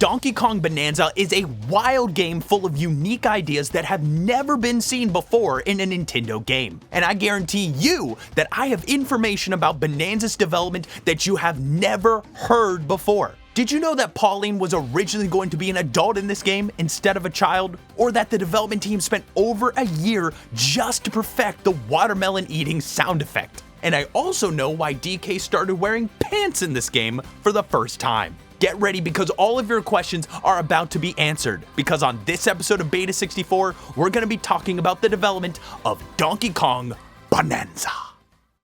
Donkey Kong Bananza is a wild game full of unique ideas that have never been seen before in a Nintendo game. And I guarantee you that I have information about Bananza's development that you have never heard before. Did you know that Pauline was originally going to be an adult in this game instead of a child? Or that the development team spent over a year just to perfect the watermelon eating sound effect? And I also know why DK started wearing pants in this game for the first time. Get ready because all of your questions are about to be answered, because on this episode of Beta64, we're going to be talking about the development of Donkey Kong Bananza.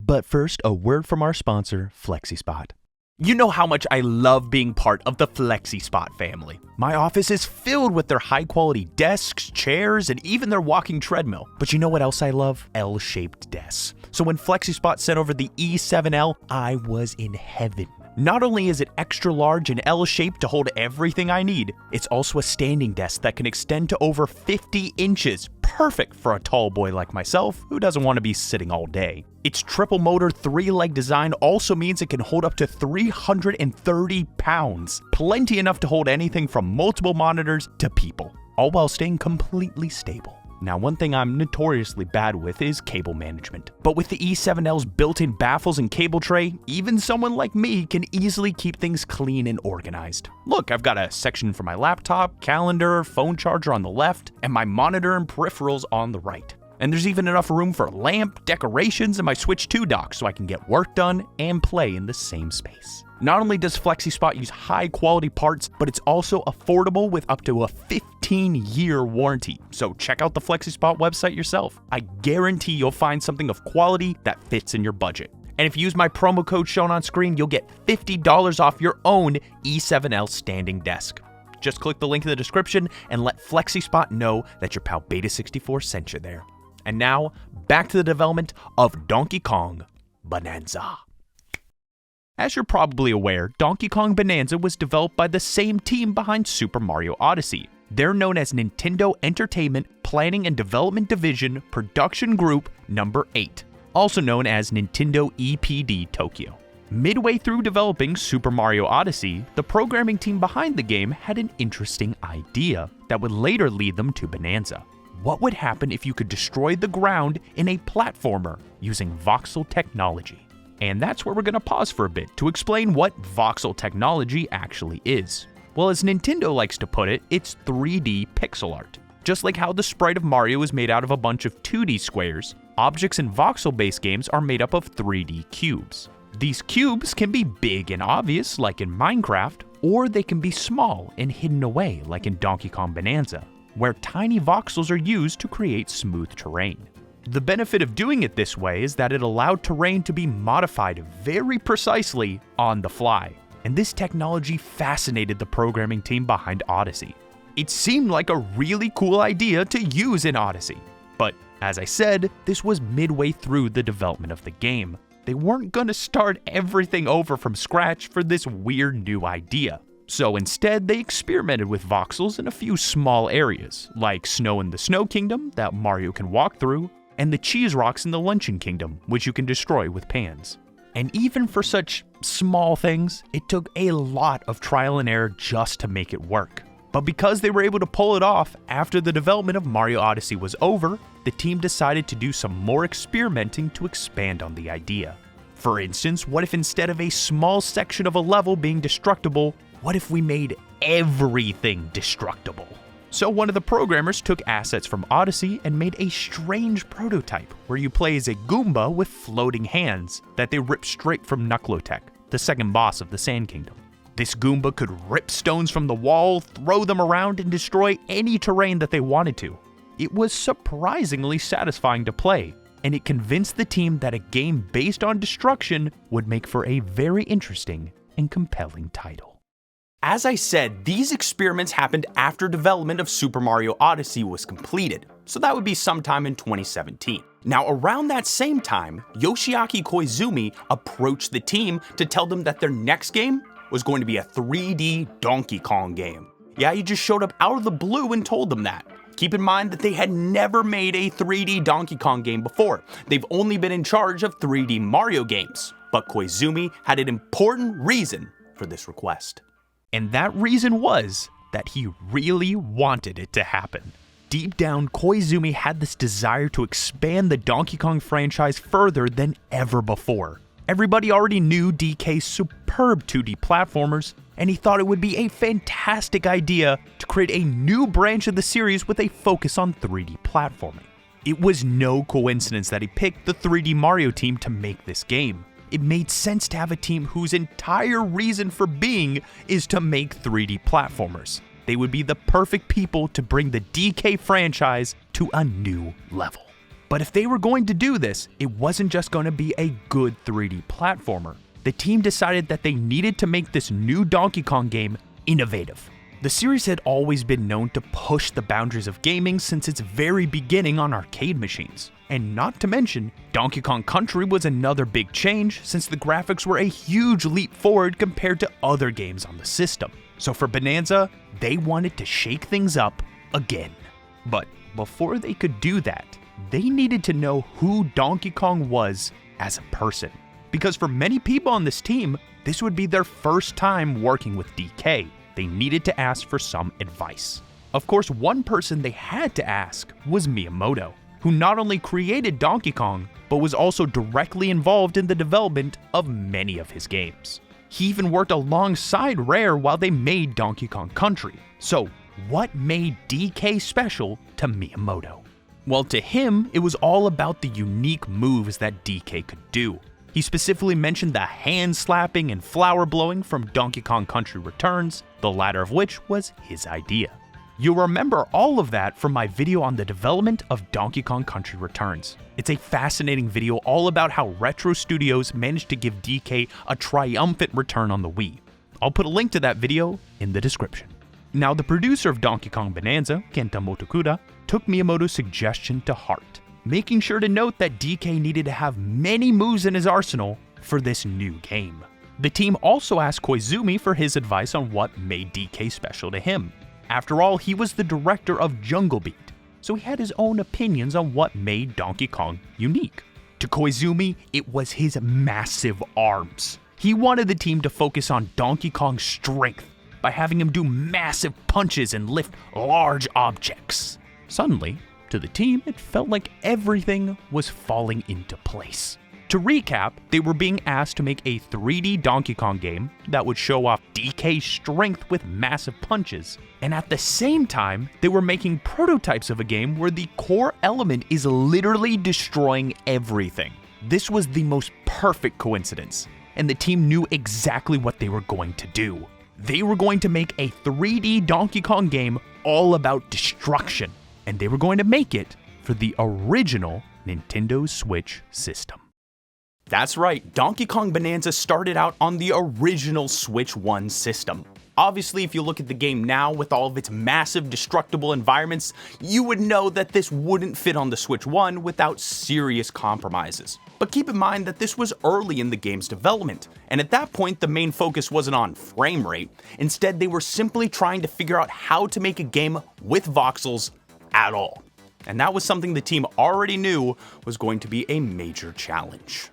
But first, a word from our sponsor, FlexiSpot. You know how much I love being part of the FlexiSpot family. My office is filled with their high-quality desks, chairs, and even their walking treadmill. But you know what else I love? L-shaped desks. So when FlexiSpot sent over the E7L, I was in heaven. Not only is it extra large and L-shaped to hold everything I need, it's also a standing desk that can extend to over 50 inches, perfect for a tall boy like myself who doesn't want to be sitting all day. Its triple motor 3-leg design also means it can hold up to 330 pounds, plenty enough to hold anything from multiple monitors to people, all while staying completely stable. Now, one thing I'm notoriously bad with is cable management. But with the E7L's built-in baffles and cable tray, even someone like me can easily keep things clean and organized. Look, I've got a section for my laptop, calendar, phone charger on the left, and my monitor and peripherals on the right. And there's even enough room for lamp, decorations, and my Switch 2 dock so I can get work done and play in the same space. Not only does FlexiSpot use high-quality parts, but it's also affordable with up to a 15-year warranty. So check out the FlexiSpot website yourself. I guarantee you'll find something of quality that fits in your budget. And if you use my promo code shown on screen, you'll get $50 off your own E7L standing desk. Just click the link in the description and let FlexiSpot know that your pal Beta64 sent you there. And now, back to the development of Donkey Kong Bananza. As you're probably aware, Donkey Kong Bananza was developed by the same team behind Super Mario Odyssey. They're known as Nintendo Entertainment Planning and Development Division Production Group Number 8, also known as Nintendo EPD Tokyo. Midway through developing Super Mario Odyssey, the programming team behind the game had an interesting idea that would later lead them to Bananza. What would happen if you could destroy the ground in a platformer using voxel technology? And that's where we're going to pause for a bit to explain what voxel technology actually is. Well, as Nintendo likes to put it, it's 3D pixel art. Just like how the sprite of Mario is made out of a bunch of 2D squares, objects in voxel-based games are made up of 3D cubes. These cubes can be big and obvious, like in Minecraft, or they can be small and hidden away, like in Donkey Kong Bananza, where tiny voxels are used to create smooth terrain. The benefit of doing it this way is that it allowed terrain to be modified very precisely on the fly, and this technology fascinated the programming team behind Odyssey. It seemed like a really cool idea to use in Odyssey, but as I said, this was midway through the development of the game. They weren't going to start everything over from scratch for this weird new idea. So instead, they experimented with voxels in a few small areas, like snow in the Snow Kingdom that Mario can walk through, and the cheese rocks in the Luncheon Kingdom, which you can destroy with pans. And even for such small things, it took a lot of trial and error just to make it work. But because they were able to pull it off after the development of Mario Odyssey was over, the team decided to do some more experimenting to expand on the idea. For instance, what if instead of a small section of a level being destructible, what if we made everything destructible? So one of the programmers took assets from Odyssey and made a strange prototype where you play as a Goomba with floating hands that they ripped straight from Knucklotech, the second boss of the Sand Kingdom. This Goomba could rip stones from the wall, throw them around, and destroy any terrain that they wanted to. It was surprisingly satisfying to play, and it convinced the team that a game based on destruction would make for a very interesting and compelling title. As I said, these experiments happened after development of Super Mario Odyssey was completed, so that would be sometime in 2017. Now, around that same time, Yoshiaki Koizumi approached the team to tell them that their next game was going to be a 3D Donkey Kong game. Yeah, he just showed up out of the blue and told them that. Keep in mind that they had never made a 3D Donkey Kong game before. They've only been in charge of 3D Mario games. But Koizumi had an important reason for this request. And that reason was that he really wanted it to happen. Deep down, Koizumi had this desire to expand the Donkey Kong franchise further than ever before. Everybody already knew DK's superb 2D platformers, and he thought it would be a fantastic idea to create a new branch of the series with a focus on 3D platforming. It was no coincidence that he picked the 3D Mario team to make this game. It made sense to have a team whose entire reason for being is to make 3D platformers. They would be the perfect people to bring the DK franchise to a new level. But if they were going to do this, it wasn't just going to be a good 3D platformer. The team decided that they needed to make this new Donkey Kong game innovative. The series had always been known to push the boundaries of gaming since its very beginning on arcade machines. And not to mention, Donkey Kong Country was another big change since the graphics were a huge leap forward compared to other games on the system. So for Bananza, they wanted to shake things up again. But before they could do that, they needed to know who Donkey Kong was as a person. Because for many people on this team, this would be their first time working with DK. They needed to ask for some advice. Of course, one person they had to ask was Miyamoto, who not only created Donkey Kong, but was also directly involved in the development of many of his games. He even worked alongside Rare while they made Donkey Kong Country. So, what made DK special to Miyamoto? Well, to him, it was all about the unique moves that DK could do. He specifically mentioned the hand slapping and flower blowing from Donkey Kong Country Returns, the latter of which was his idea. You'll remember all of that from my video on the development of Donkey Kong Country Returns. It's a fascinating video all about how Retro Studios managed to give DK a triumphant return on the Wii. I'll put a link to that video in the description. Now, the producer of Donkey Kong Bananza, Kenta Motokura, took Miyamoto's suggestion to heart, making sure to note that DK needed to have many moves in his arsenal for this new game. The team also asked Koizumi for his advice on what made DK special to him. After all, he was the director of Jungle Beat, so he had his own opinions on what made Donkey Kong unique. To Koizumi, it was his massive arms. He wanted the team to focus on Donkey Kong's strength by having him do massive punches and lift large objects. Suddenly, to the team, it felt like everything was falling into place. To recap, they were being asked to make a 3D Donkey Kong game that would show off DK's strength with massive punches, and at the same time, they were making prototypes of a game where the core element is literally destroying everything. This was the most perfect coincidence, and the team knew exactly what they were going to do. They were going to make a 3D Donkey Kong game all about destruction, and they were going to make it for the original Nintendo Switch system. That's right, Donkey Kong Bananza started out on the original Switch 1 system. Obviously, if you look at the game now with all of its massive destructible environments, you would know that this wouldn't fit on the Switch 1 without serious compromises. But keep in mind that this was early in the game's development, and at that point the main focus wasn't on frame rate. Instead, they were simply trying to figure out how to make a game with voxels at all. And that was something the team already knew was going to be a major challenge.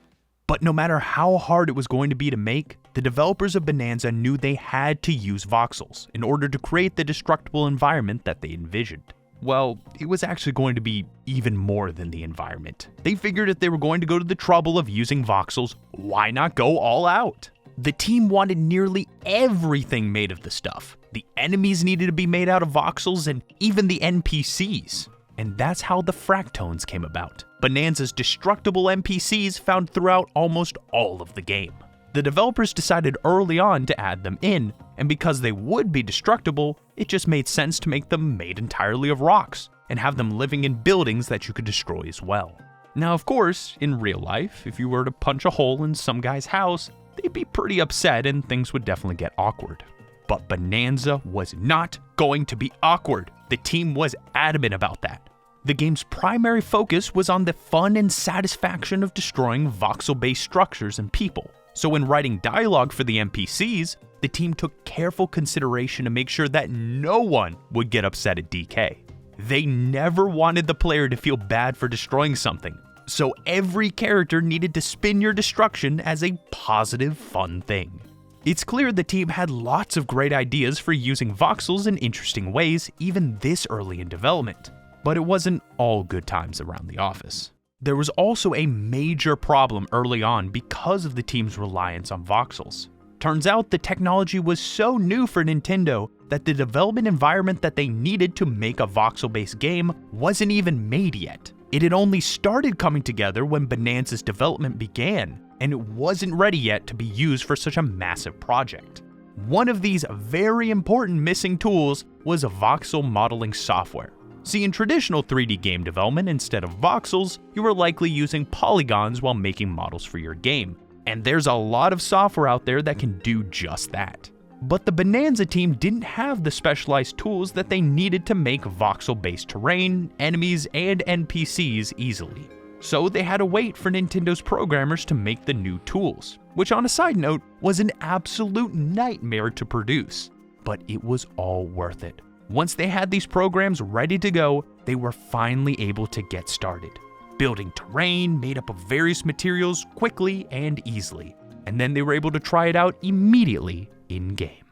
But no matter how hard it was going to be to make, the developers of Bananza knew they had to use voxels in order to create the destructible environment that they envisioned. Well, it was actually going to be even more than the environment. They figured if they were going to go to the trouble of using voxels, why not go all out? The team wanted nearly everything made of the stuff. The enemies needed to be made out of voxels, and even the NPCs. And that's how the Fractones came about. Bananza's destructible NPCs found throughout almost all of the game. The developers decided early on to add them in, and because they would be destructible, it just made sense to make them made entirely of rocks, and have them living in buildings that you could destroy as well. Now, of course, in real life, if you were to punch a hole in some guy's house, they'd be pretty upset and things would definitely get awkward. But Bananza was not going to be awkward. The team was adamant about that. The game's primary focus was on the fun and satisfaction of destroying voxel-based structures and people. So when writing dialogue for the NPCs, the team took careful consideration to make sure that no one would get upset at DK. They never wanted the player to feel bad for destroying something, so every character needed to spin your destruction as a positive, fun thing. It's clear the team had lots of great ideas for using voxels in interesting ways even this early in development, but it wasn't all good times around the office. There was also a major problem early on because of the team's reliance on voxels. Turns out the technology was so new for Nintendo that the development environment that they needed to make a voxel-based game wasn't even made yet. It had only started coming together when Bananza's development began, and it wasn't ready yet to be used for such a massive project. One of these very important missing tools was a voxel modeling software. See, in traditional 3D game development, instead of voxels, you were likely using polygons while making models for your game. And there's a lot of software out there that can do just that. But the Bananza team didn't have the specialized tools that they needed to make voxel-based terrain, enemies, and NPCs easily. So they had to wait for Nintendo's programmers to make the new tools, which on a side note was an absolute nightmare to produce. But it was all worth it. Once they had these programs ready to go, they were finally able to get started, building terrain made up of various materials quickly and easily, and then they were able to try it out immediately in-game.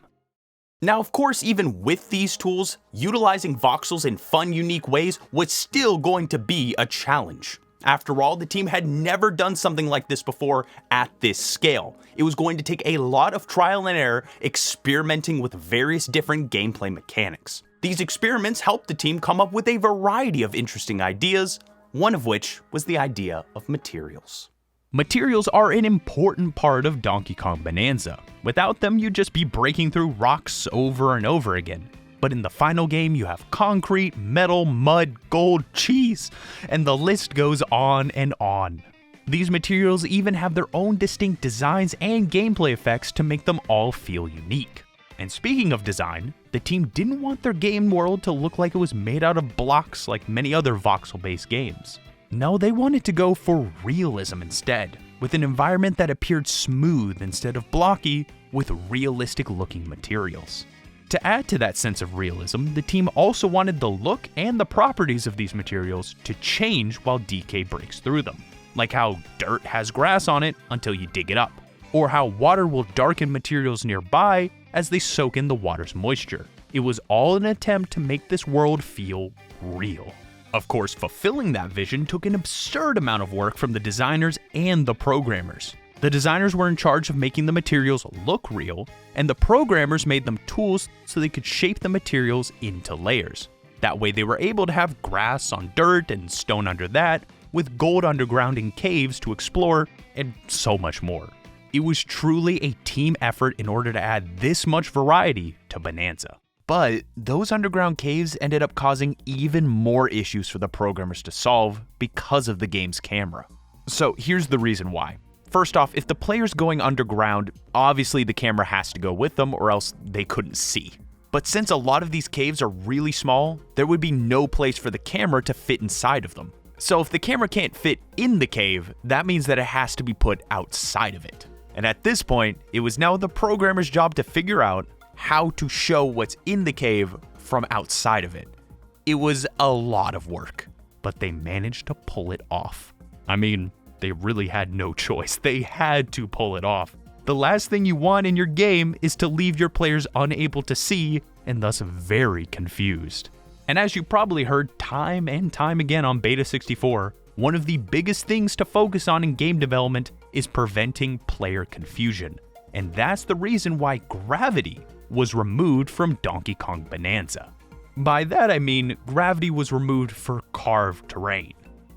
Now, of course, even with these tools, utilizing voxels in fun, unique ways was still going to be a challenge. After all, the team had never done something like this before at this scale. It was going to take a lot of trial and error, experimenting with various different gameplay mechanics. These experiments helped the team come up with a variety of interesting ideas, one of which was the idea of materials. Materials are an important part of Donkey Kong Bananza. Without them, you'd just be breaking through rocks over and over again. But in the final game, you have concrete, metal, mud, gold, cheese, and the list goes on and on. These materials even have their own distinct designs and gameplay effects to make them all feel unique. And speaking of design, the team didn't want their game world to look like it was made out of blocks like many other voxel-based games. No, they wanted to go for realism instead, with an environment that appeared smooth instead of blocky, with realistic-looking materials. To add to that sense of realism, the team also wanted the look and the properties of these materials to change while DK breaks through them, like how dirt has grass on it until you dig it up, or how water will darken materials nearby as they soak in the water's moisture. It was all an attempt to make this world feel real. Of course, fulfilling that vision took an absurd amount of work from the designers and the programmers. The designers were in charge of making the materials look real, and the programmers made them tools so they could shape the materials into layers. That way they were able to have grass on dirt and stone under that, with gold underground in caves to explore, and so much more. It was truly a team effort in order to add this much variety to Bananza. But those underground caves ended up causing even more issues for the programmers to solve because of the game's camera. So here's the reason why. First off, if the player's going underground, obviously the camera has to go with them or else they couldn't see. But since a lot of these caves are really small, there would be no place for the camera to fit inside of them. So if the camera can't fit in the cave, that means that it has to be put outside of it. And at this point, it was now the programmer's job to figure out how to show what's in the cave from outside of it. It was a lot of work, but they managed to pull it off. I mean, they really had no choice. They had to pull it off. The last thing you want in your game is to leave your players unable to see and thus very confused. And as you probably heard time and time again on Beta64, one of the biggest things to focus on in game development is preventing player confusion. And that's the reason why gravity was removed from Donkey Kong Bananza. By that I mean gravity was removed for carved terrain.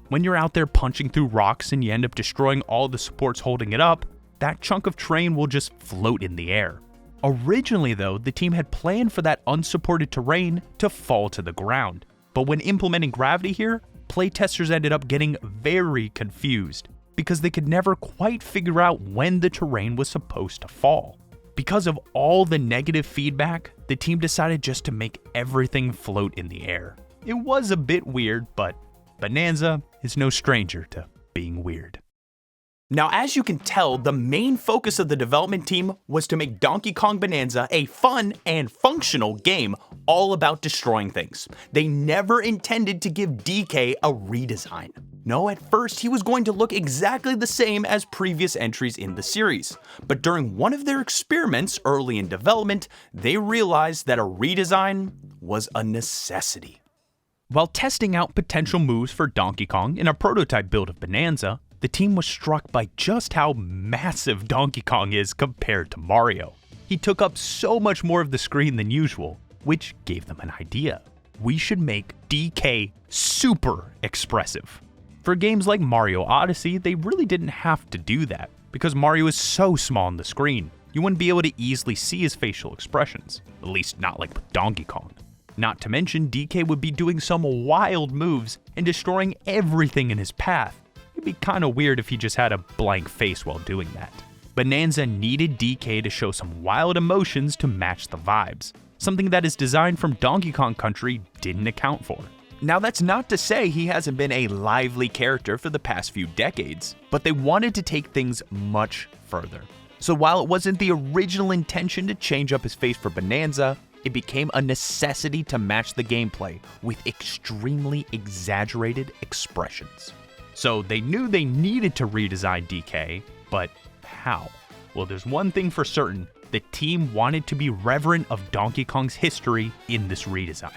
When you're out there punching through rocks and you end up destroying all the supports holding it up, that chunk of terrain will just float in the air. Originally though, the team had planned for that unsupported terrain to fall to the ground. But when implementing gravity here, playtesters ended up getting very confused because they could never quite figure out when the terrain was supposed to fall. Because of all the negative feedback, the team decided just to make everything float in the air. It was a bit weird, but Bananza is no stranger to being weird. Now, as you can tell, the main focus of the development team was to make Donkey Kong Bananza a fun and functional game all about destroying things. They never intended to give DK a redesign. No, at first he was going to look exactly the same as previous entries in the series, but during one of their experiments early in development, they realized that a redesign was a necessity. While testing out potential moves for Donkey Kong in a prototype build of Bananza, the team was struck by just how massive Donkey Kong is compared to Mario. He took up so much more of the screen than usual, which gave them an idea. We should make DK super expressive. For games like Mario Odyssey, they really didn't have to do that, because Mario is so small on the screen, you wouldn't be able to easily see his facial expressions, at least not like with Donkey Kong. Not to mention, DK would be doing some wild moves and destroying everything in his path. It'd be kinda weird if he just had a blank face while doing that. Bananza needed DK to show some wild emotions to match the vibes, something that his design from Donkey Kong Country didn't account for. Now that's not to say he hasn't been a lively character for the past few decades, but they wanted to take things much further. So while it wasn't the original intention to change up his face for Bananza, it became a necessity to match the gameplay with extremely exaggerated expressions. So they knew they needed to redesign DK, but how? Well, there's one thing for certain, the team wanted to be reverent of Donkey Kong's history in this redesign.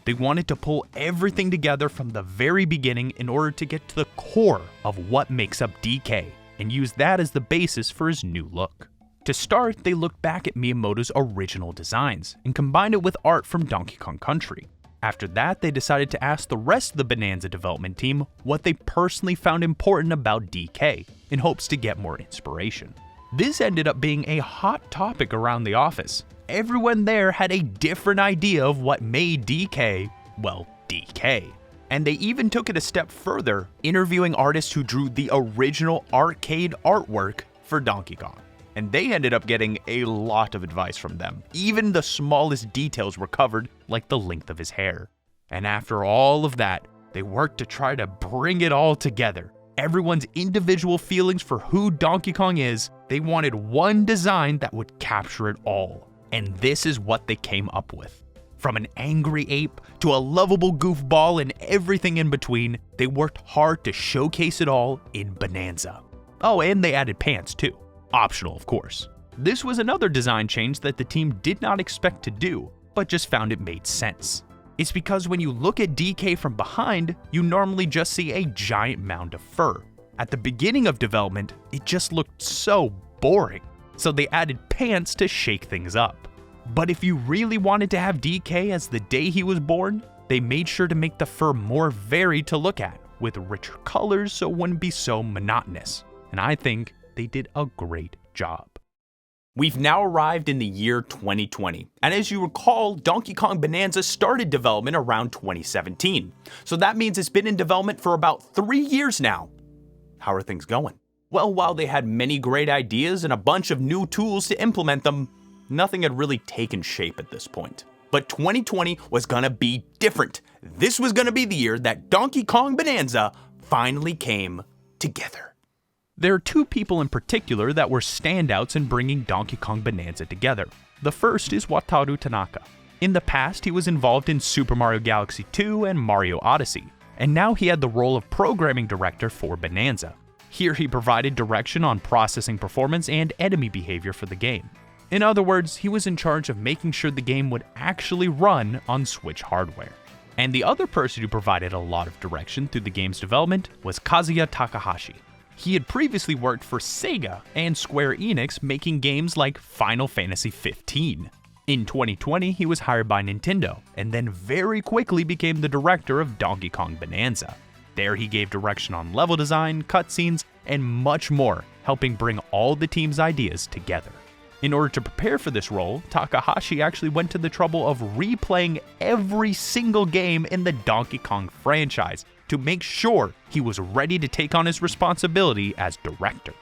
They wanted to pull everything together from the very beginning in order to get to the core of what makes up DK, and use that as the basis for his new look. To start, they looked back at Miyamoto's original designs, and combined it with art from Donkey Kong Country. After that, they decided to ask the rest of the Bananza development team what they personally found important about DK, in hopes to get more inspiration. This ended up being a hot topic around the office. Everyone there had a different idea of what made DK, well, DK. And they even took it a step further, interviewing artists who drew the original arcade artwork for Donkey Kong. And they ended up getting a lot of advice from them. Even the smallest details were covered, like the length of his hair. And after all of that, they worked to try to bring it all together. Everyone's individual feelings for who Donkey Kong is, they wanted one design that would capture it all. And this is what they came up with. From an angry ape to a lovable goofball and everything in between, they worked hard to showcase it all in Bananza. Oh, and they added pants too. Optional, of course. This was another design change that the team did not expect to do, but just found it made sense. It's because when you look at DK from behind, you normally just see a giant mound of fur. At the beginning of development, it just looked so boring. So they added pants to shake things up. But if you really wanted to have DK as the day he was born, they made sure to make the fur more varied to look at, with richer colors so it wouldn't be so monotonous. And I think they did a great job. We've now arrived in the year 2020, and as you recall, Donkey Kong Bananza started development around 2017. So that means it's been in development for about 3 years now. How are things going? Well, while they had many great ideas and a bunch of new tools to implement them, nothing had really taken shape at this point. But 2020 was gonna be different. This was gonna be the year that Donkey Kong Bananza finally came together. There are two people in particular that were standouts in bringing Donkey Kong Bananza together. The first is Wataru Tanaka. In the past, he was involved in Super Mario Galaxy 2 and Mario Odyssey, and now he had the role of programming director for Bananza. Here he provided direction on processing performance and enemy behavior for the game. In other words, he was in charge of making sure the game would actually run on Switch hardware. And the other person who provided a lot of direction through the game's development was Kazuya Takahashi. He had previously worked for Sega and Square Enix making games like Final Fantasy XV. In 2020, he was hired by Nintendo, and then very quickly became the director of Donkey Kong Bananza. There he gave direction on level design, cutscenes, and much more, helping bring all the team's ideas together. In order to prepare for this role, Takahashi actually went to the trouble of replaying every single game in the Donkey Kong franchise to make sure he was ready to take on his responsibility as director.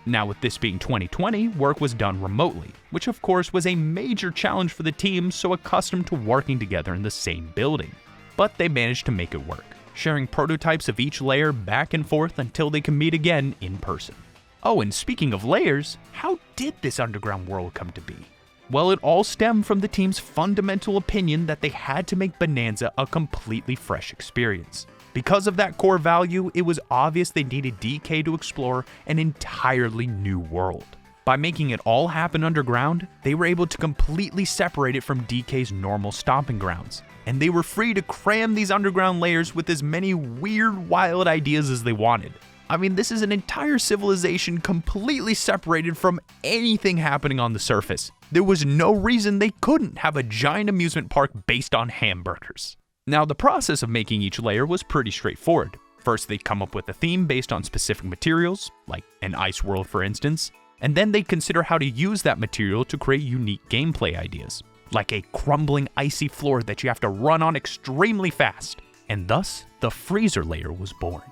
Now, with this being 2020, work was done remotely, which of course was a major challenge for the team so accustomed to working together in the same building. But they managed to make it work, sharing prototypes of each layer back and forth until they can meet again in person. Oh, and speaking of layers, how did this underground world come to be? Well, it all stemmed from the team's fundamental opinion that they had to make Bananza a completely fresh experience. Because of that core value, it was obvious they needed DK to explore an entirely new world. By making it all happen underground, they were able to completely separate it from DK's normal stomping grounds, and they were free to cram these underground layers with as many weird, wild ideas as they wanted. I mean, this is an entire civilization completely separated from anything happening on the surface. There was no reason they couldn't have a giant amusement park based on hamburgers. Now, the process of making each layer was pretty straightforward. First, they'd come up with a theme based on specific materials, like an ice world for instance, and then they'd consider how to use that material to create unique gameplay ideas, like a crumbling icy floor that you have to run on extremely fast, and thus, the freezer layer was born.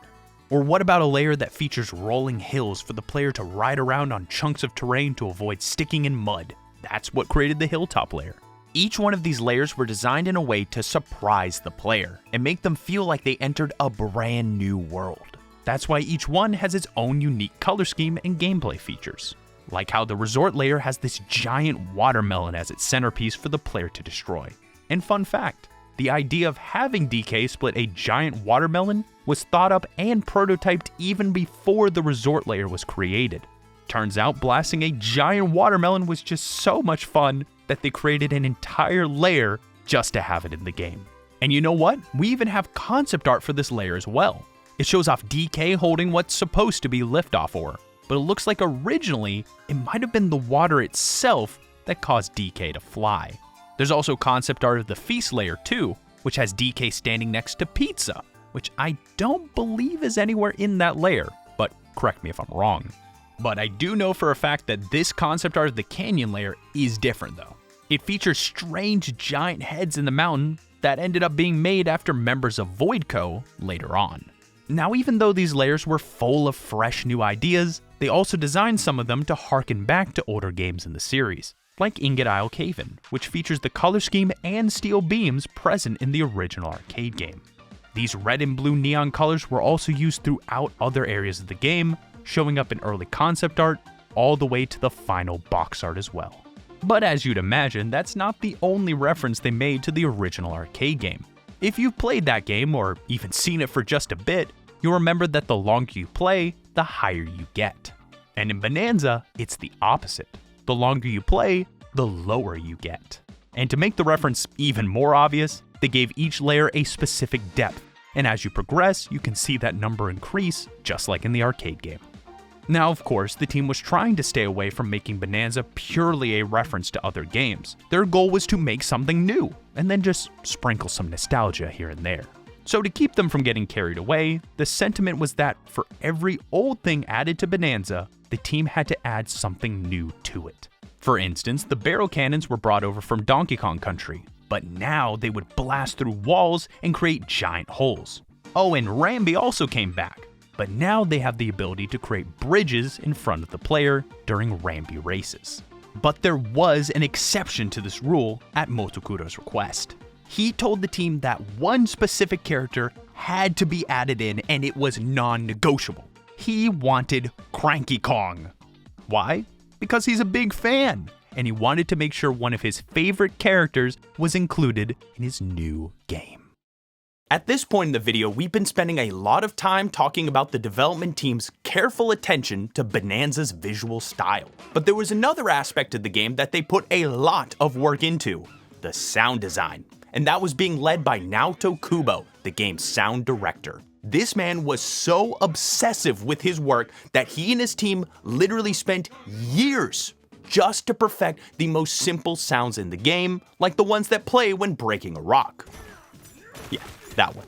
Or what about a layer that features rolling hills for the player to ride around on chunks of terrain to avoid sticking in mud? That's what created the hilltop layer. Each one of these layers were designed in a way to surprise the player and make them feel like they entered a brand new world. That's why each one has its own unique color scheme and gameplay features. Like how the resort layer has this giant watermelon as its centerpiece for the player to destroy. And fun fact, the idea of having DK split a giant watermelon was thought up and prototyped even before the resort layer was created. Turns out blasting a giant watermelon was just so much fun that they created an entire layer just to have it in the game. And you know what? We even have concept art for this layer as well. It shows off DK holding what's supposed to be liftoff ore, but it looks like originally it might have been the water itself that caused DK to fly. There's also concept art of the feast layer too, which has DK standing next to pizza, which I don't believe is anywhere in that layer, but correct me if I'm wrong. But I do know for a fact that this concept art of the canyon layer is different though. It features strange giant heads in the mountain that ended up being made after members of Voidco later on. Now, even though these layers were full of fresh new ideas, they also designed some of them to harken back to older games in the series, like Ingot Isle Cave-In, which features the color scheme and steel beams present in the original arcade game. These red and blue neon colors were also used throughout other areas of the game, showing up in early concept art, all the way to the final box art as well. But as you'd imagine, that's not the only reference they made to the original arcade game. If you've played that game, or even seen it for just a bit, you'll remember that the longer you play, the higher you get. And in Bananza, it's the opposite. The longer you play, the lower you get. And to make the reference even more obvious, they gave each layer a specific depth, and as you progress, you can see that number increase, just like in the arcade game. Now, of course, the team was trying to stay away from making Bananza purely a reference to other games. Their goal was to make something new, and then just sprinkle some nostalgia here and there. So to keep them from getting carried away, the sentiment was that for every old thing added to Bananza, the team had to add something new to it. For instance, the barrel cannons were brought over from Donkey Kong Country, but now they would blast through walls and create giant holes. Oh, and Rambi also came back, but now they have the ability to create bridges in front of the player during Rambi races. But there was an exception to this rule at Motokuro's request. He told the team that one specific character had to be added in, and it was non-negotiable. He wanted Cranky Kong. Why? Because he's a big fan, and he wanted to make sure one of his favorite characters was included in his new game. At this point in the video, we've been spending a lot of time talking about the development team's careful attention to Bananza's visual style. But there was another aspect of the game that they put a lot of work into, the sound design. And that was being led by Naoto Kubo, the game's sound director. This man was so obsessive with his work that he and his team literally spent years just to perfect the most simple sounds in the game, like the ones that play when breaking a rock. Yeah, that one.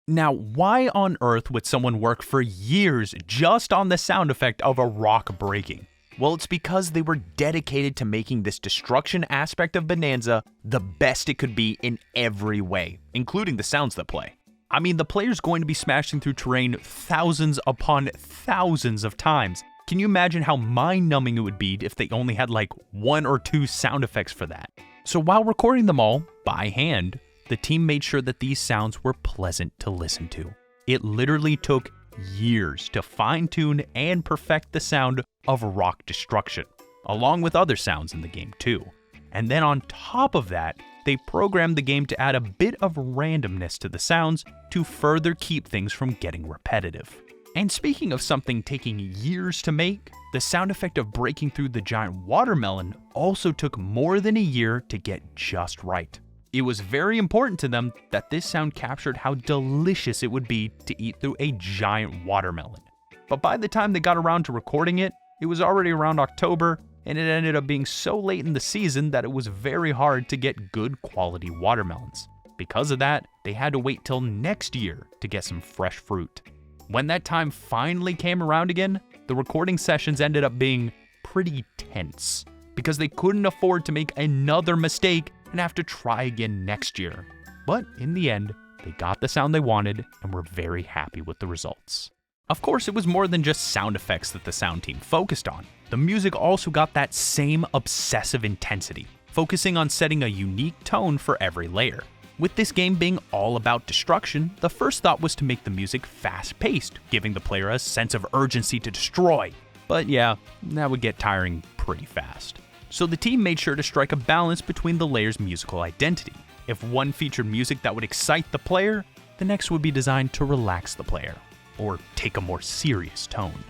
Now, why on earth would someone work for years just on the sound effect of a rock breaking? Well, it's because they were dedicated to making this destruction aspect of Bananza the best it could be in every way, including the sounds that play. I mean, the player's going to be smashing through terrain thousands upon thousands of times. Can you imagine how mind-numbing it would be if they only had like 1 or 2 sound effects for that? So while recording them all by hand, the team made sure that these sounds were pleasant to listen to. It literally took years to fine-tune and perfect the sound of rock destruction, along with other sounds in the game too. And then on top of that, they programmed the game to add a bit of randomness to the sounds to further keep things from getting repetitive. And speaking of something taking years to make, the sound effect of breaking through the giant watermelon also took more than a year to get just right. It was very important to them that this sound captured how delicious it would be to eat through a giant watermelon. But by the time they got around to recording it, it was already around October, and it ended up being so late in the season that it was very hard to get good quality watermelons. Because of that, they had to wait till next year to get some fresh fruit. When that time finally came around again, the recording sessions ended up being pretty tense because they couldn't afford to make another mistake and have to try again next year. But in the end, they got the sound they wanted and were very happy with the results. Of course, it was more than just sound effects that the sound team focused on. The music also got that same obsessive intensity, focusing on setting a unique tone for every layer. With this game being all about destruction, the first thought was to make the music fast-paced, giving the player a sense of urgency to destroy. But yeah, that would get tiring pretty fast. So the team made sure to strike a balance between the layers' musical identity. If one featured music that would excite the player, the next would be designed to relax the player, or take a more serious tone.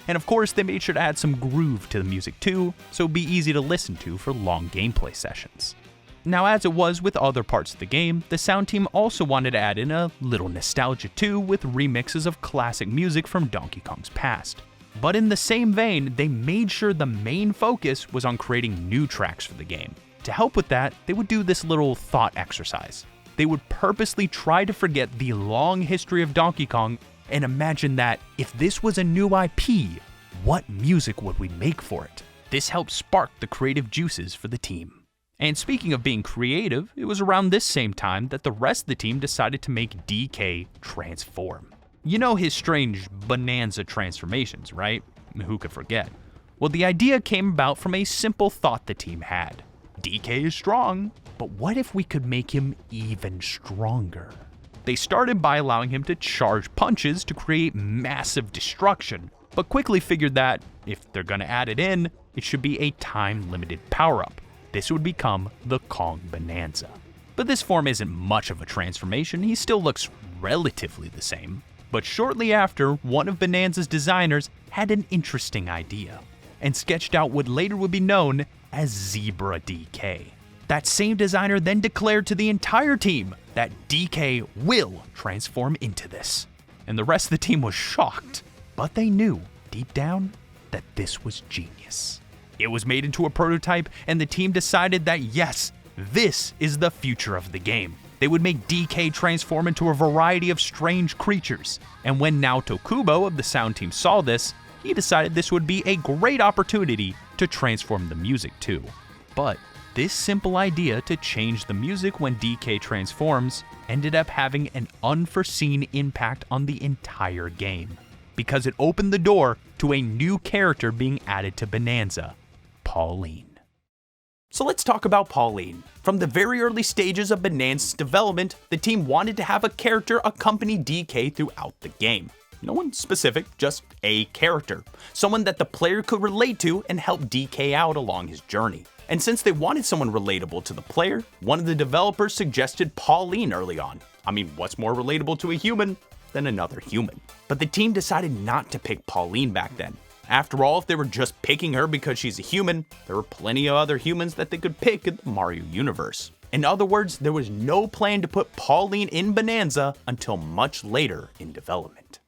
And of course, they made sure to add some groove to the music too, so it'd be easy to listen to for long gameplay sessions. Now, as it was with other parts of the game, the sound team also wanted to add in a little nostalgia too with remixes of classic music from Donkey Kong's past. But in the same vein, they made sure the main focus was on creating new tracks for the game. To help with that, they would do this little thought exercise. They would purposely try to forget the long history of Donkey Kong and imagine that if this was a new IP, what music would we make for it? This helped spark the creative juices for the team. And speaking of being creative, it was around this same time that the rest of the team decided to make DK transform. You know his strange Bananza transformations, right? Who could forget? Well, the idea came about from a simple thought the team had. DK is strong, but what if we could make him even stronger? They started by allowing him to charge punches to create massive destruction, but quickly figured that if they're gonna add it in, it should be a time-limited power-up. This would become the Kong Bananza. But this form isn't much of a transformation, he still looks relatively the same. But shortly after, one of Bananza's designers had an interesting idea, and sketched out what later would be known as Zebra DK. That same designer then declared to the entire team that DK will transform into this. And the rest of the team was shocked, but they knew, deep down, that this was genius. It was made into a prototype, and the team decided that yes, this is the future of the game. They would make DK transform into a variety of strange creatures. And when Naoto Kubo of the sound team saw this, he decided this would be a great opportunity to transform the music too. But this simple idea to change the music when DK transforms ended up having an unforeseen impact on the entire game, because it opened the door to a new character being added to Bananza, Pauline. So let's talk about Pauline. From the very early stages of Bananza's development, the team wanted to have a character accompany DK throughout the game. No one specific, just a character. Someone that the player could relate to and help DK out along his journey. And since they wanted someone relatable to the player, one of the developers suggested Pauline early on. I mean, what's more relatable to a human than another human? But the team decided not to pick Pauline back then. After all, if they were just picking her because she's a human, there were plenty of other humans that they could pick in the Mario universe. In other words, there was no plan to put Pauline in Bananza until much later in development.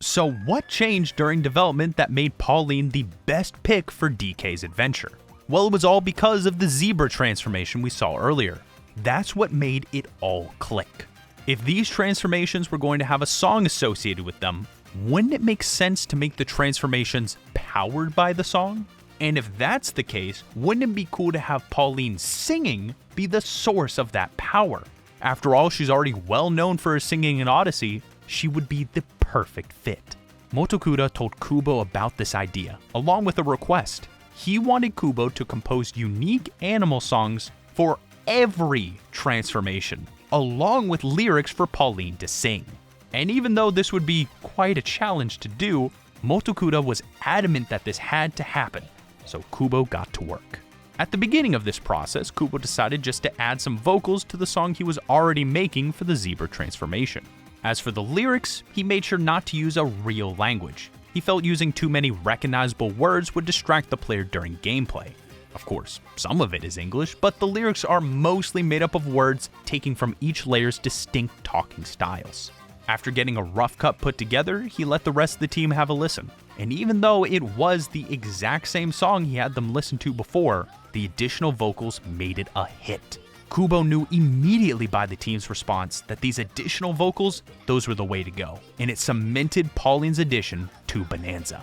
So what changed during development that made Pauline the best pick for DK's adventure? Well, it was all because of the zebra transformation we saw earlier. That's what made it all click. If these transformations were going to have a song associated with them, wouldn't it make sense to make the transformations powered by the song? And if that's the case, wouldn't it be cool to have Pauline singing be the source of that power? After all, she's already well known for her singing in Odyssey, she would be the perfect fit. Motokura told Kubo about this idea, along with a request. He wanted Kubo to compose unique animal songs for every transformation, along with lyrics for Pauline to sing. And even though this would be quite a challenge to do, Motokura was adamant that this had to happen, so Kubo got to work. At the beginning of this process, Kubo decided just to add some vocals to the song he was already making for the zebra transformation. As for the lyrics, he made sure not to use a real language. He felt using too many recognizable words would distract the player during gameplay. Of course, some of it is English, but the lyrics are mostly made up of words taken from each layer's distinct talking styles. After getting a rough cut put together, he let the rest of the team have a listen. And even though it was the exact same song he had them listen to before, the additional vocals made it a hit. Kubo knew immediately by the team's response that these additional vocals, those were the way to go, and it cemented Pauline's addition to Bananza.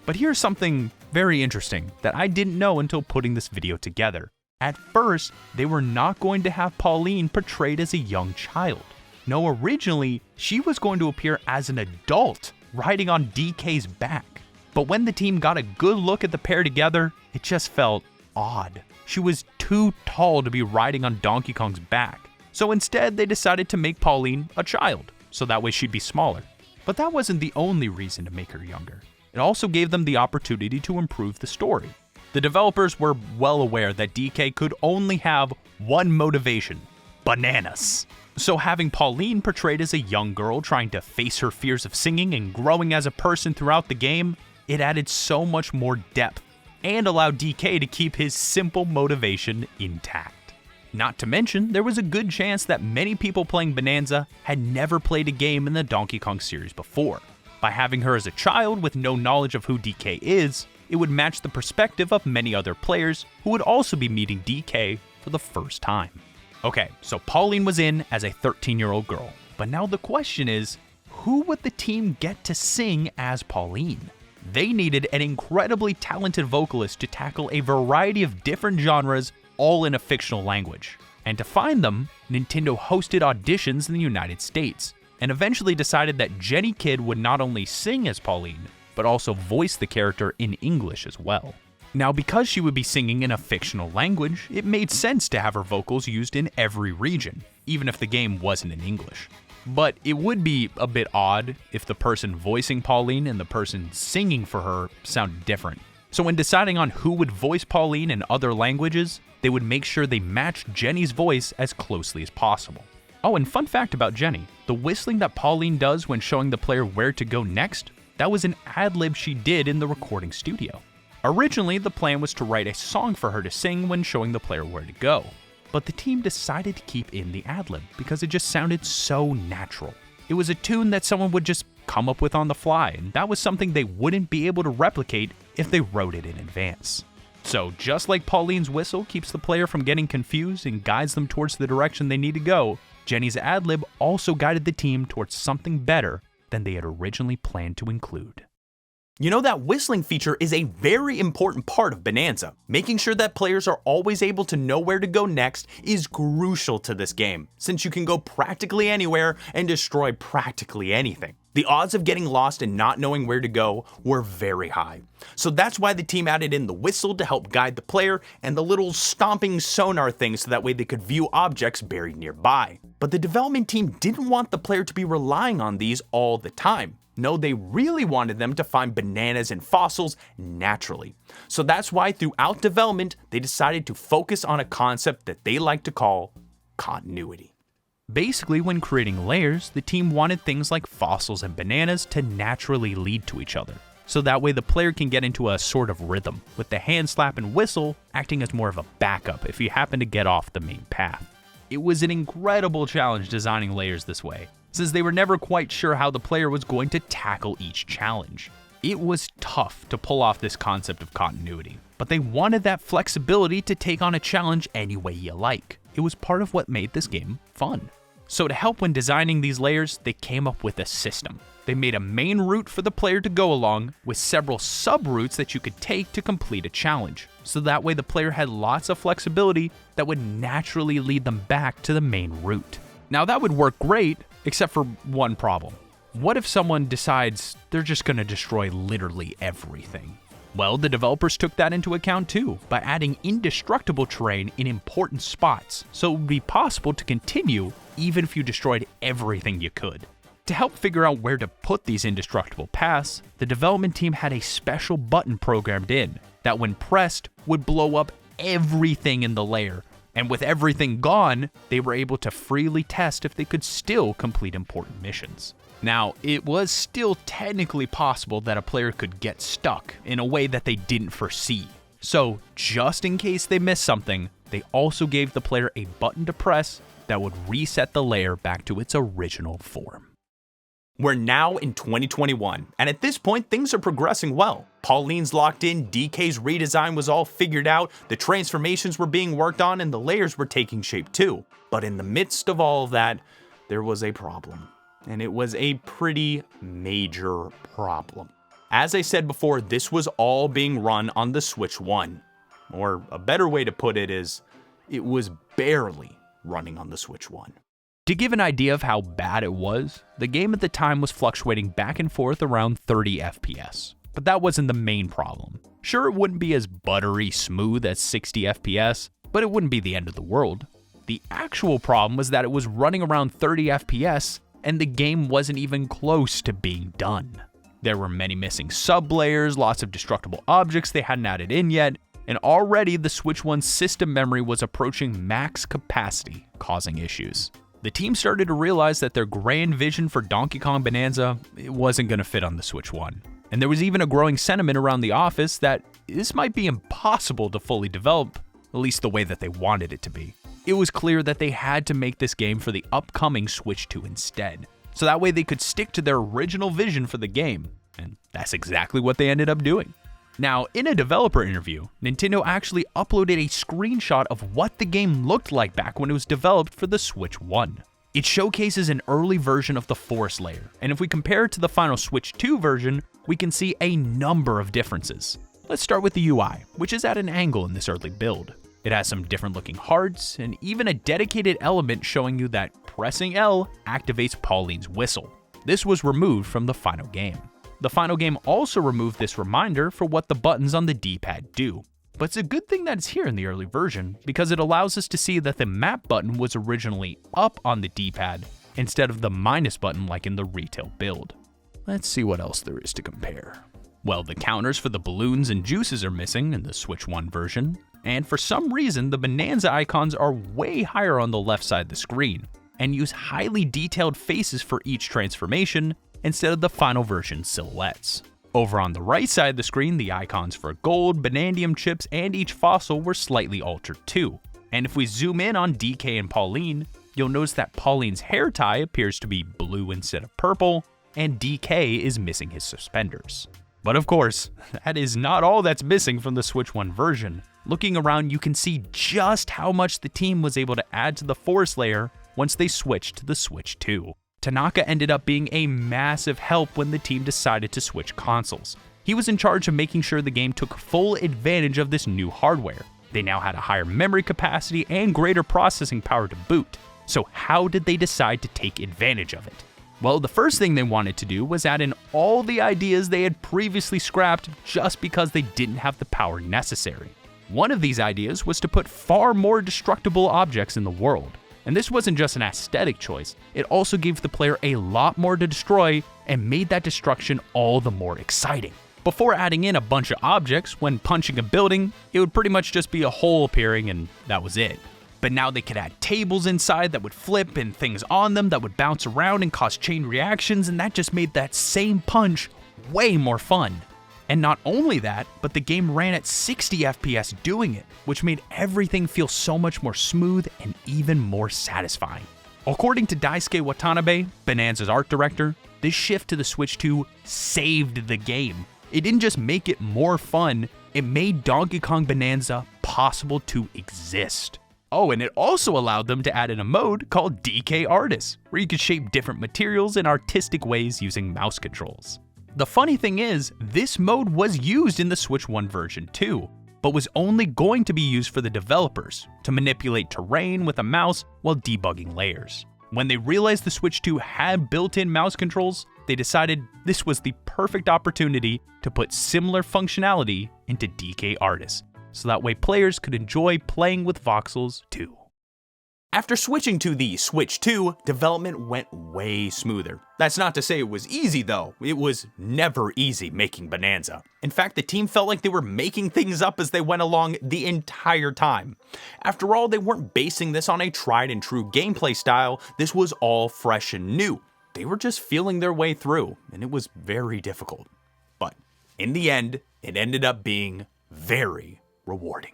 But here's something very interesting that I didn't know until putting this video together. At first, they were not going to have Pauline portrayed as a young child. No, originally, she was going to appear as an adult, riding on DK's back. But when the team got a good look at the pair together, it just felt odd. She was too tall to be riding on Donkey Kong's back. So instead, they decided to make Pauline a child, so that way she'd be smaller. But that wasn't the only reason to make her younger. It also gave them the opportunity to improve the story. The developers were well aware that DK could only have one motivation: bananas. So having Pauline portrayed as a young girl trying to face her fears of singing and growing as a person throughout the game, it added so much more depth and allowed DK to keep his simple motivation intact. Not to mention, there was a good chance that many people playing Bananza had never played a game in the Donkey Kong series before. By having her as a child with no knowledge of who DK is, it would match the perspective of many other players who would also be meeting DK for the first time. Okay, so Pauline was in as a 13-year-old girl, but now the question is, who would the team get to sing as Pauline? They needed an incredibly talented vocalist to tackle a variety of different genres, all in a fictional language. And to find them, Nintendo hosted auditions in the United States, and eventually decided that Jenny Kidd would not only sing as Pauline, but also voice the character in English as well. Now, because she would be singing in a fictional language, it made sense to have her vocals used in every region, even if the game wasn't in English. But it would be a bit odd if the person voicing Pauline and the person singing for her sounded different. So when deciding on who would voice Pauline in other languages, they would make sure they matched Jenny's voice as closely as possible. Oh, and fun fact about Jenny, the whistling that Pauline does when showing the player where to go next, that was an ad-lib she did in the recording studio. Originally, the plan was to write a song for her to sing when showing the player where to go, but the team decided to keep in the ad-lib because it just sounded so natural. It was a tune that someone would just come up with on the fly, and that was something they wouldn't be able to replicate if they wrote it in advance. So just like Pauline's whistle keeps the player from getting confused and guides them towards the direction they need to go, Jenny's ad-lib also guided the team towards something better than they had originally planned to include. You know, that whistling feature is a very important part of Bananza. Making sure that players are always able to know where to go next is crucial to this game, since you can go practically anywhere and destroy practically anything. The odds of getting lost and not knowing where to go were very high. So that's why the team added in the whistle to help guide the player and the little stomping sonar thing so that way they could view objects buried nearby. But the development team didn't want the player to be relying on these all the time. No, they really wanted them to find bananas and fossils naturally. So that's why throughout development, they decided to focus on a concept that they like to call continuity. Basically, when creating layers, the team wanted things like fossils and bananas to naturally lead to each other. So that way the player can get into a sort of rhythm, with the hand slap and whistle acting as more of a backup if you happen to get off the main path. It was an incredible challenge designing layers this way, since they were never quite sure how the player was going to tackle each challenge. It was tough to pull off this concept of continuity, but they wanted that flexibility to take on a challenge any way you like. It was part of what made this game fun. So to help when designing these layers, they came up with a system. They made a main route for the player to go along, with several sub-routes that you could take to complete a challenge. So that way the player had lots of flexibility that would naturally lead them back to the main route. Now that would work great, except for one problem. What if someone decides they're just going to destroy literally everything? Well, the developers took that into account too, by adding indestructible terrain in important spots, so it would be possible to continue even if you destroyed everything you could. To help figure out where to put these indestructible paths, the development team had a special button programmed in that when pressed would blow up everything in the layer. And with everything gone, they were able to freely test if they could still complete important missions. Now, it was still technically possible that a player could get stuck in a way that they didn't foresee. So, just in case they missed something, they also gave the player a button to press that would reset the layer back to its original form. We're now in 2021, and at this point, things are progressing well. Pauline's locked in, DK's redesign was all figured out, the transformations were being worked on, and the layers were taking shape too. But in the midst of all of that, there was a problem. And it was a pretty major problem. As I said before, this was all being run on the Switch 1. Or a better way to put it is, it was barely running on the Switch 1. To give an idea of how bad it was, the game at the time was fluctuating back and forth around 30 FPS. But that wasn't the main problem. Sure, it wouldn't be as buttery smooth as 60 FPS, but it wouldn't be the end of the world. The actual problem was that it was running around 30 FPS, and the game wasn't even close to being done. There were many missing sub-layers, lots of destructible objects they hadn't added in yet, and already the Switch 1's system memory was approaching max capacity, causing issues. The team started to realize that their grand vision for Donkey Kong Bonanza wasn't going to fit on the Switch 1. And there was even a growing sentiment around the office that this might be impossible to fully develop, at least the way that they wanted it to be. It was clear that they had to make this game for the upcoming Switch 2 instead, so that way they could stick to their original vision for the game, and that's exactly what they ended up doing. Now, in a developer interview, Nintendo actually uploaded a screenshot of what the game looked like back when it was developed for the Switch 1. It showcases an early version of the forest layer, and if we compare it to the final Switch 2 version, we can see a number of differences. Let's start with the UI, which is at an angle in this early build. It has some different looking hearts, and even a dedicated element showing you that pressing L activates Pauline's whistle. This was removed from the final game. The final game also removed this reminder for what the buttons on the D-pad do. But it's a good thing that it's here in the early version, because it allows us to see that the map button was originally up on the D-pad, instead of the minus button like in the retail build. Let's see what else there is to compare. Well, the counters for the balloons and juices are missing in the Switch 1 version, and for some reason the Bonanza icons are way higher on the left side of the screen, and use highly detailed faces for each transformation, instead of the final version silhouettes. Over on the right side of the screen, the icons for gold, Bonandium chips, and each fossil were slightly altered too. And if we zoom in on DK and Pauline, you'll notice that Pauline's hair tie appears to be blue instead of purple, and DK is missing his suspenders. But of course, that is not all that's missing from the Switch 1 version. Looking around, you can see just how much the team was able to add to the forest layer once they switched to the Switch 2. Tanaka ended up being a massive help when the team decided to switch consoles. He was in charge of making sure the game took full advantage of this new hardware. They now had a higher memory capacity and greater processing power to boot. So how did they decide to take advantage of it? Well, the first thing they wanted to do was add in all the ideas they had previously scrapped just because they didn't have the power necessary. One of these ideas was to put far more destructible objects in the world. And this wasn't just an aesthetic choice, it also gave the player a lot more to destroy and made that destruction all the more exciting. Before adding in a bunch of objects, when punching a building, it would pretty much just be a hole appearing and that was it. But now they could add tables inside that would flip and things on them that would bounce around and cause chain reactions, and that just made that same punch way more fun. And not only that, but the game ran at 60 FPS doing it, which made everything feel so much more smooth and even more satisfying. According to Daisuke Watanabe, Bonanza's art director, this shift to the Switch 2 saved the game. It didn't just make it more fun, it made Donkey Kong Bonanza possible to exist. Oh, and it also allowed them to add in a mode called DK Artist, where you could shape different materials in artistic ways using mouse controls. The funny thing is, this mode was used in the Switch 1 version too, but was only going to be used for the developers, to manipulate terrain with a mouse while debugging layers. When they realized the Switch 2 had built-in mouse controls, they decided this was the perfect opportunity to put similar functionality into DK Artist, so that way players could enjoy playing with voxels too. After switching to the Switch 2, development went way smoother. That's not to say it was easy though, it was never easy making Bananza. In fact, the team felt like they were making things up as they went along the entire time. After all, they weren't basing this on a tried and true gameplay style, this was all fresh and new. They were just feeling their way through, and it was very difficult. But in the end, it ended up being very rewarding.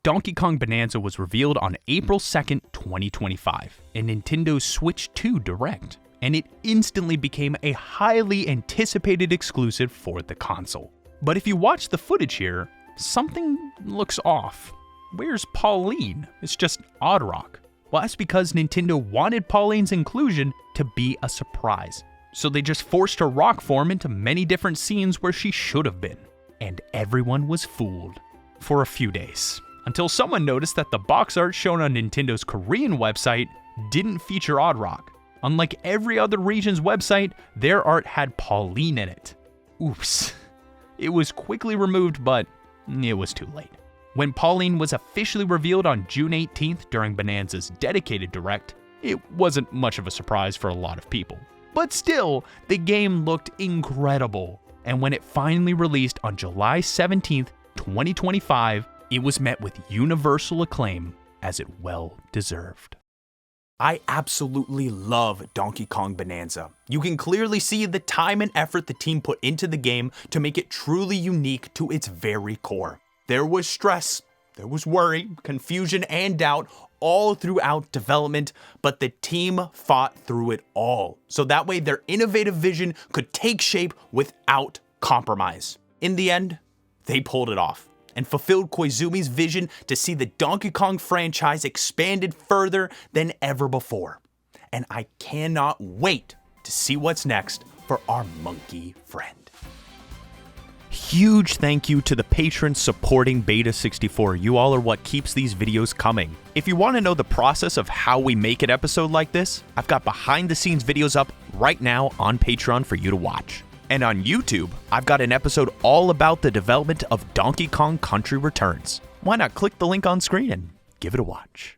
Donkey Kong Bananza was revealed on April 2nd, 2025, in Nintendo's Switch 2 Direct, and it instantly became a highly anticipated exclusive for the console. But if you watch the footage here, something looks off. Where's Pauline? It's just Oddrock. Well, that's because Nintendo wanted Pauline's inclusion to be a surprise, so they just forced her rock form into many different scenes where she should have been. And everyone was fooled for a few days, until someone noticed that the box art shown on Nintendo's Korean website didn't feature Oddrock. Unlike every other region's website, their art had Pauline in it. Oops. It was quickly removed, but it was too late. When Pauline was officially revealed on June 18th during Bananza's dedicated Direct, it wasn't much of a surprise for a lot of people. But still, the game looked incredible, and when it finally released on July 17th, 2025, it was met with universal acclaim, as it well deserved. I absolutely love Donkey Kong Bananza. You can clearly see the time and effort the team put into the game to make it truly unique to its very core. There was stress, there was worry, confusion, and doubt all throughout development, but the team fought through it all, so that way their innovative vision could take shape without compromise. In the end, they pulled it off and fulfilled Koizumi's vision to see the Donkey Kong franchise expanded further than ever before. And I cannot wait to see what's next for our monkey friend. Huge thank you to the patrons supporting Beta64. You all are what keeps these videos coming. If you want to know the process of how we make an episode like this, I've got behind the scenes videos up right now on Patreon for you to watch. And on YouTube, I've got an episode all about the development of Donkey Kong Country Returns. Why not click the link on screen and give it a watch?